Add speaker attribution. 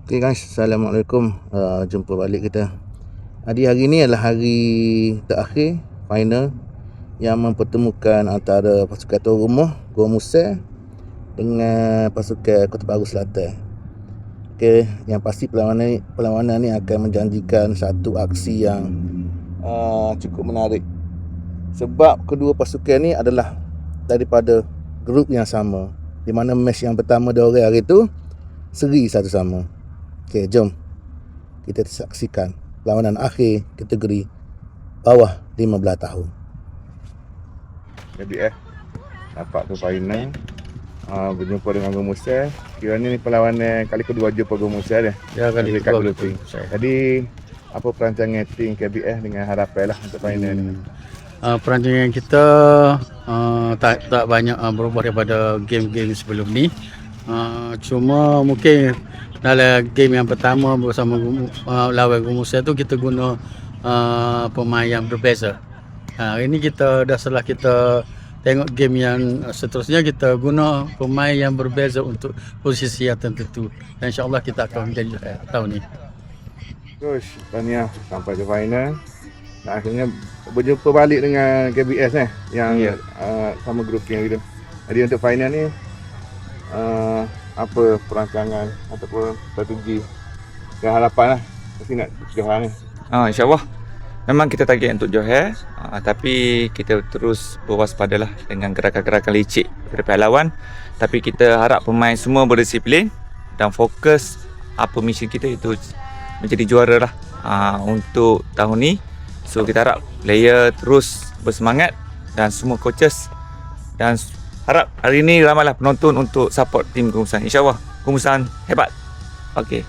Speaker 1: Okay guys, Assalamualaikum. Jumpa balik kita. Hari ni adalah hari terakhir final yang mempertemukan antara pasukan tuan rumah Gua Musang dengan pasukan Kota Baru Selatan. Okay, yang pasti perlawanan ni akan menjanjikan satu aksi yang cukup menarik. Sebab kedua pasukan ni adalah daripada grup yang sama, di mana match yang pertama diorang hari tu seri satu sama. Okey, jom kita saksikan perlawanan akhir kategori bawah 15 tahun.
Speaker 2: Jadi dapat ke final, berjumpa dengan Gua Musang. Kiranya ni perlawanan kali kedua jumpa Gua Musang dah.
Speaker 3: Ya, kali
Speaker 2: dekat
Speaker 3: kedua
Speaker 2: grouping. Jadi apa perancangan tim KBS dengan harapan lah untuk final ni?
Speaker 3: Perancangan kita tak banyak berubah daripada game-game sebelum ni. Cuma mungkin dalam game yang pertama bersama lawan Gua Musang tu kita guna pemain yang berbeza. Hari ni setelah kita tengok game yang seterusnya, kita guna pemain yang berbeza untuk posisi yang tertentu. Dan insya-Allah kita akan menjadi tahun ni.
Speaker 2: Terus tahniah sampai ke final. Dan akhirnya berjumpa balik dengan KBS yang sama grup yang gitu. Jadi untuk final ni apa perancangan ataupun strategi dan harapan lah mesti nak Johor ni?
Speaker 4: InsyaAllah memang kita target untuk Johor, tapi kita terus berwaspadalah dengan gerakan-gerakan licik daripada pihak lawan. Tapi kita harap pemain semua berdisiplin dan fokus apa misi kita, itu menjadi juara lah untuk tahun ni. So kita harap player terus bersemangat dan semua coaches, dan harap hari ni ramailah penonton untuk support tim Gua Musang. InsyaAllah Gua Musang hebat. Okey.